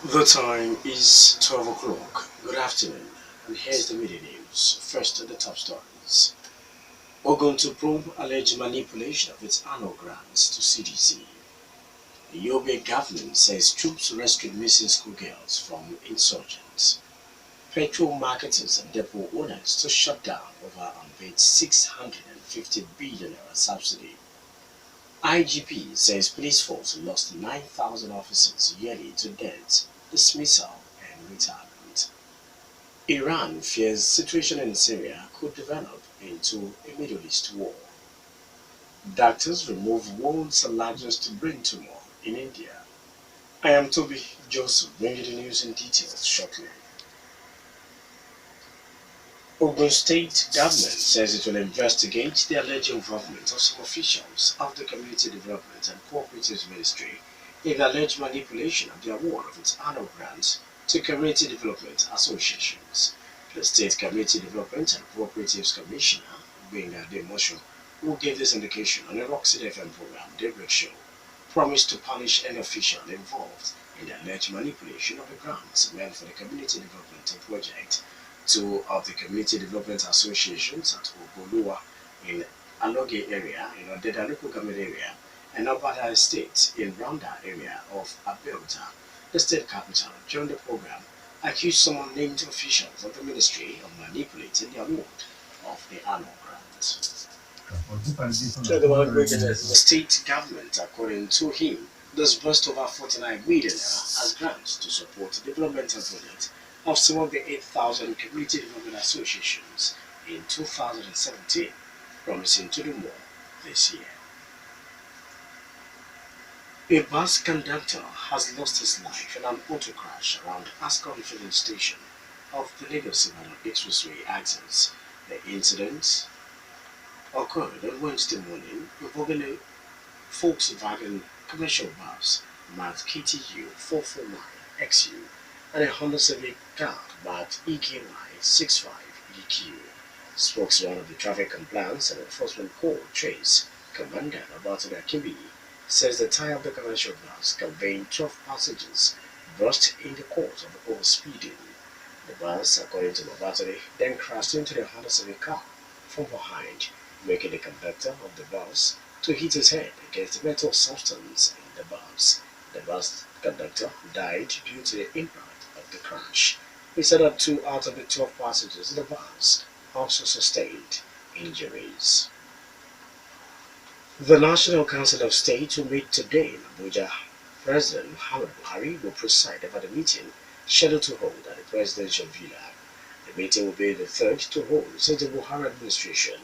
The time is 12 o'clock. Good afternoon. And here's the media news. First, the top stories. We're going to probe alleged manipulation of its annual grants to CDC. The Yobe government says troops rescued missing schoolgirls from insurgents. Petrol marketers and depot owners to shut down over unpaid 650 billion naira subsidy. IGP says police force lost 9,000 officers yearly to death, dismissal, and retirement. Iran fears situation in Syria could develop into a Middle East war. Doctors remove world's largest brain tumor in India. I am Toby Joseph, bringing the news in details shortly. Ogun State government says it will investigate the alleged involvement of some officials of the Community Development and Cooperatives Ministry in the alleged manipulation of the award of its annual grants to community development associations. The State Community Development and Cooperatives Commissioner, Benga Demosho, who gave this indication on a Roxy FM program, Daybreak Show, promised to punish any official involved in the alleged manipulation of the grants meant for the community development project. Two of the community development associations at Ogoluwa in Aloge area, in Odeda local government area, and Abada Estate in Randa area of Abeokuta, the state capital, during the program, accused some unnamed officials of the ministry of manipulating the award of the annual grant. So the one the state government, according to him, disbursed over 49 million naira as grants to support the developmental projects of some of the 8,000 community development associations in 2017, promising to do more this year. A bus conductor has lost his life in an auto crash around Ascot filling station of the Lagos-Ibadan Expressway axis. The incident occurred on Wednesday morning involving a Volkswagen commercial bus marked KTU 449XU and a Honda Civic car marked EKY 65EQ. Spokesman of the Traffic Compliance and Enforcement Corps, Trace, Commander Abatode Akimbi, says the tire of the commercial bus conveying 12 passengers burst in the course of overspeeding. The bus, according to Abatode, then crashed into the Honda Civic car from behind, making the conductor of the bus to hit his head against the metal substance in the bus. The bus conductor died due to the impact of the crash. He said that 2 out of the 12 passengers in the bus also sustained injuries. The National Council of State will meet today in Abuja. President Muhammad Buhari will preside over the meeting scheduled to hold at the presidential villa. The meeting will be the third to hold since the Buhari administration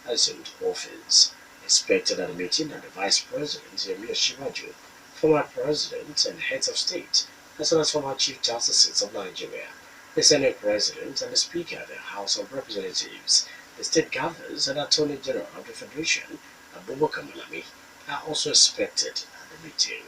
assumed office. Expected at the meeting are the Vice President Yemi Osinbajo, former President and heads of state, as well as former Chief Justices of Nigeria, the Senate President and the Speaker of the House of Representatives, the state governors and Attorney General of the Federation, Abubakar Malami, are also expected at the meeting.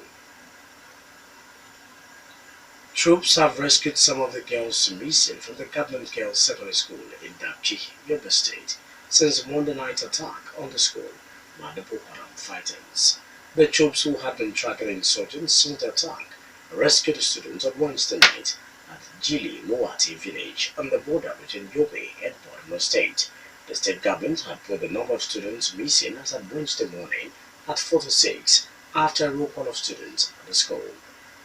Troops have rescued some of the girls missing from the government girls' secondary school in Dapchi, Yobe State, since Monday night attack on the school by the Boko Haram fighters. The troops who had been tracking insurgents since the attack rescued the students on Wednesday night at Jili Moati village on the border between Yobe and Borno State. The state government had put the number of students missing as at Wednesday morning at 46 after a roll call of students at the school.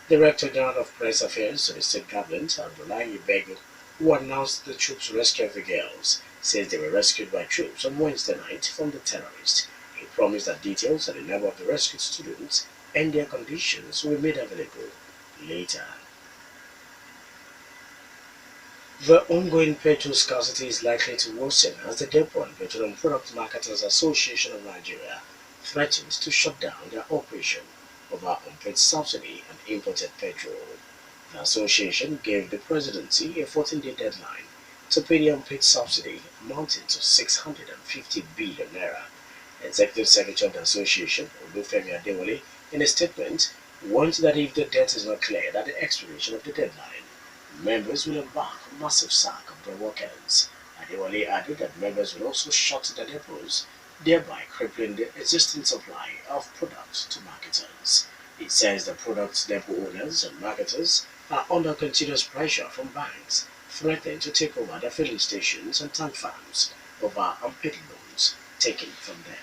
Director General of Press Affairs to the state government, Abdullahi Bego, who announced the troops' rescue of the girls, says they were rescued by troops on Wednesday night from the terrorists. He promised that details on the number of the rescued students and their conditions will be made available later. The ongoing petrol scarcity is likely to worsen as the Depot and Petroleum Product Marketers Association of Nigeria threatens to shut down their operation over unpaid subsidy and imported petrol. The association gave the presidency a 14-day deadline to pay the unpaid subsidy amounting to 650 billion naira. Executive Secretary of the association, Olufemi Adewale, in a statement, warned that if the debt is not cleared at the expiration of the deadline, members will embark on massive sack of the workers. Adewale added that members will also shut the depots, thereby crippling the existing supply of products to marketers. It says the product depot owners and marketers are under continuous pressure from banks threatening to take over their filling stations and tank farms over unpaid loans taken from them.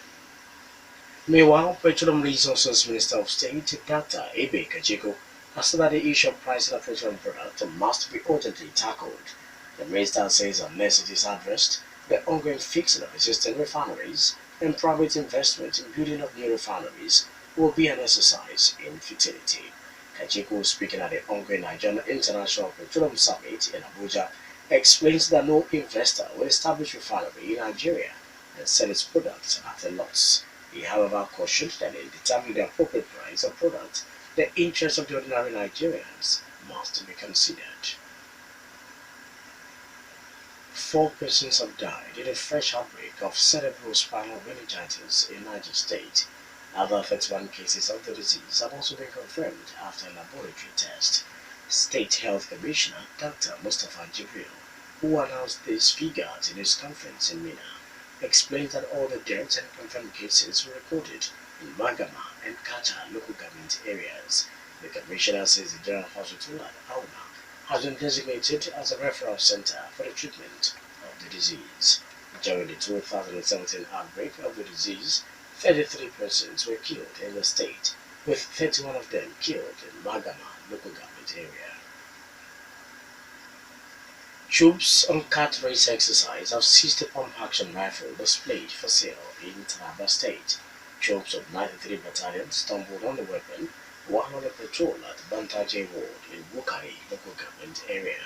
Meanwhile, Petroleum Resources Minister of State Dr. Ebe Kajiko has said that the issue of pricing of petroleum products must be urgently tackled. The minister says unless it is addressed, the ongoing fixing of existing refineries and private investment in building of new refineries will be an exercise in futility. Kajiko, speaking at the ongoing Nigerian International Petroleum Summit in Abuja, explains that no investor will establish refinery in Nigeria and sell its products at a loss. He, however, cautioned that in determining the appropriate price of products, the interests of the ordinary Nigerians must be considered. 4 persons have died in a fresh outbreak of cerebrospinal meningitis in Niger State. Other 31 cases of the disease have also been confirmed after a laboratory test. State Health Commissioner Dr. Mustafa Jibril, who announced these figures in his conference in Mina, explained that all the deaths and confirmed cases were recorded in Magama and Kacha local government areas. The commissioner says the General Hospital at Auna has been designated as a referral center for the treatment of the disease. During the 2017 outbreak of the disease, 33 persons were killed in the state, with 31 of them killed in Magama local government area. Troops on cat race exercise have seized a pump-action rifle displayed for sale in Taraba State. Troops of 93 Battalion stumbled on the weapon while on a patrol at Bantaje Ward in Bukari local government area.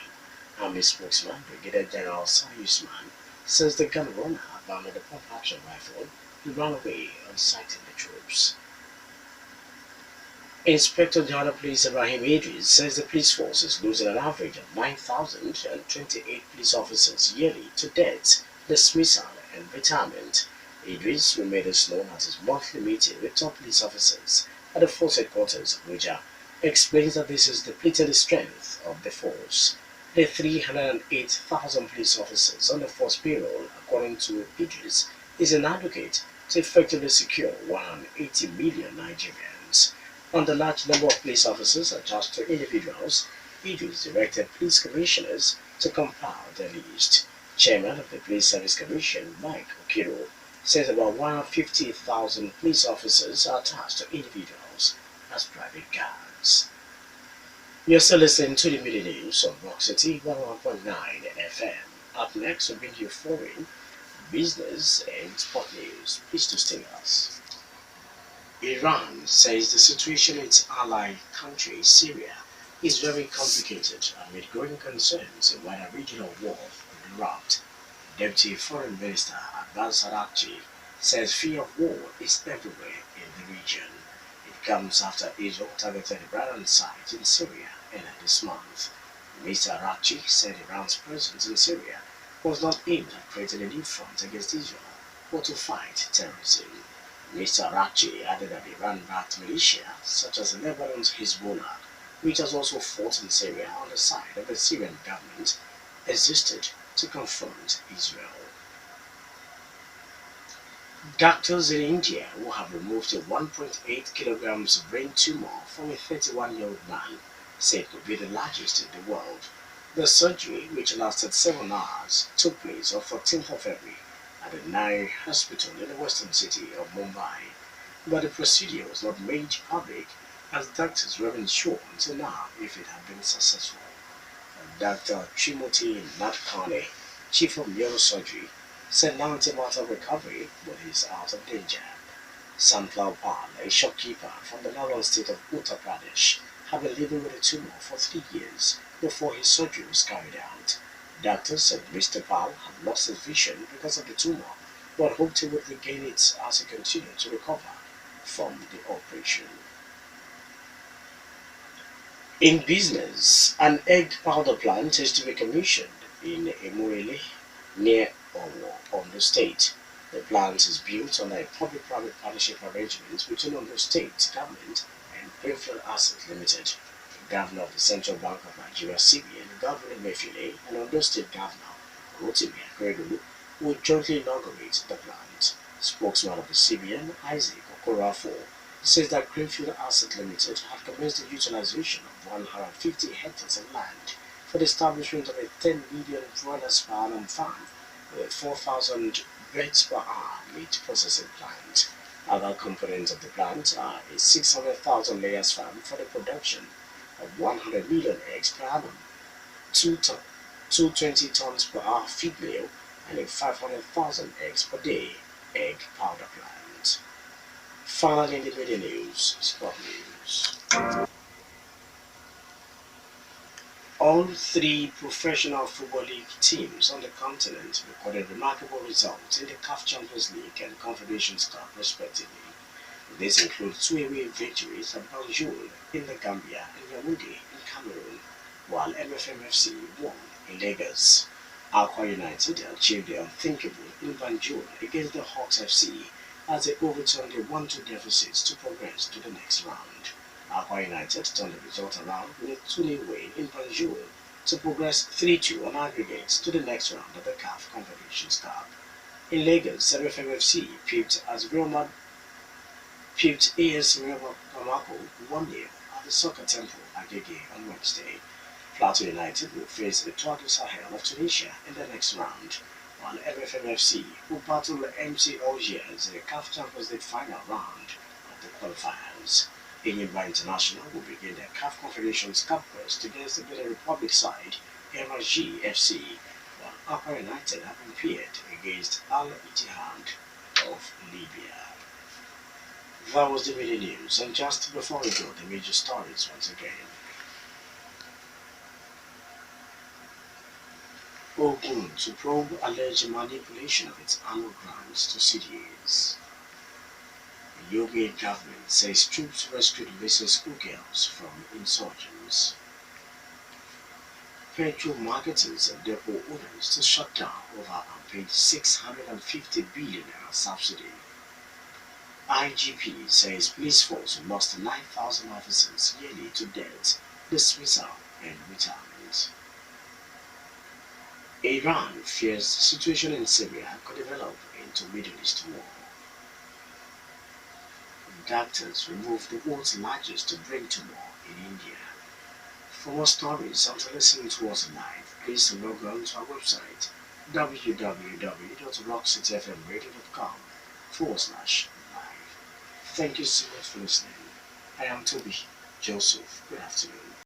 Army spokesman Brigadier General Sani Usman says the gun runner abandoned the pump-action rifle and ran away on sighting the troops. Inspector General Police Ibrahim Idris says the police force is losing an average of 9,028 police officers yearly to death, dismissal, and retirement. Idris, who made this known at his monthly meeting with top police officers at the force headquarters of Abuja, explains that this is depleting the strength of the force. The 308,000 police officers on the force payroll, according to Idris, is an advocate to effectively secure 180 million Nigerians. On the large number of police officers attached to individuals, Idris directed police commissioners to compile the list. Chairman of the Police Service Commission, Mike Okiro, says about 150,000 police officers are attached to individuals as private guards. You're still listening to the Midday News on Rock City 101.9 FM. Up next, we'll bring you foreign, business, and sport news. Please do stay with us. Iran says the situation in its ally country, Syria, is very complicated amid growing concerns in wider regional war will erupt. Deputy Foreign Minister Abbas Araghchi says fear of war is everywhere in the region. It comes after Israel targeted Iran site in Syria earlier this month. Mr. Araghchi said Iran's presence in Syria was not aimed at creating a new front against Israel, but to fight terrorism. Mr. Araghchi added that Iran-backed militia, such as Lebanon's Hezbollah, which has also fought in Syria on the side of the Syrian government, existed to confront Israel. Doctors in India who have removed a 1.8 kilograms brain tumor from a 31-year-old man say it could be the largest in the world. The surgery, which lasted 7 hours, took place on 14th of February at the Nai Hospital in the western city of Mumbai, but the procedure was not made public as doctors weren't sure until now if it had been successful. Dr. Trimoti Nadkarni, chief of neurosurgery, said now it's a matter of recovery, but he's out of danger. Sunflower Pal, a shopkeeper from the northern state of Uttar Pradesh, had been living with a tumor for 3 years before his surgery was carried out. Doctors said Mr. Pal had lost his vision because of the tumor, but hoped he would regain it as he continued to recover from the operation. In business, an egg powder plant is to be commissioned in Emurele near Owo, Ondo State. The plant is built on a public-private partnership arrangement between Ondo State government and Greenfield Assets Limited. The Governor of the Central Bank of Nigeria (CBN), Governor Emefiele, and Ondo State Governor Rotimi Akeredolu will jointly inaugurate the plant. Spokesman of the CBN, Isaac Okorafo, says that Greenfield Asset Limited had commenced the utilization of 150 hectares of land for the establishment of a 10 million broilers per annum farm with 4,000 birds per hour meat processing plant. Other components of the plant are a 600,000 layers farm for the production of 100 million eggs per annum, 220 tons per hour feed mill, and a 500,000 eggs per day egg powder plant. Finally, in the media news, sport news. All three professional football league teams on the continent recorded remarkable results in the CAF Champions League and Confederations Cup, respectively. This includes two away victories at Banjul in the Gambia and Yaoundé in Cameroon, while MFMFC won in Lagos. Aqua United achieved the unthinkable in Banjul against the Hawks FC as they overturned a 1-2 deficit to progress to the next round. Aqua United turned the result around with a 2-0 win in Banjul to progress 3-2 on aggregate to the next round of the CAF Confederations Cup. In Lagos, MFMFC pipped AS Remo Bamako 1-0 at the Soccer Temple Agege on Wednesday. Plateau United will face Etoile du Sahel of Tunisia in the next round, while MFMFC will battle MC Algiers in the CAF Champions League final round of the qualifiers. Enyimba International will begin their CAF Confederations Cup quest against the Benin Republic side MRG FC, while Aqua United have been paired against Al Ittihad of Libya. That was the media news, and just before we go, the major stories once again. Ogun to probe alleged manipulation of its annual grants to CDAs. The Yobe government says troops rescued missing schoolgirls from insurgents. Petrol marketers and depot owners to shut down over unpaid 650 billion subsidy. IGP says police force lost 9,000 officers yearly to death, dismissal, and retirement. Iran fears the situation in Syria could develop into Middle East war. Doctors remove the world's largest brain tumor in India. For more stories and to listen to us live, please log on to our website www.rockcityfmradio.com/live. Thank you so much for listening. I am Tobi Joseph. Good afternoon.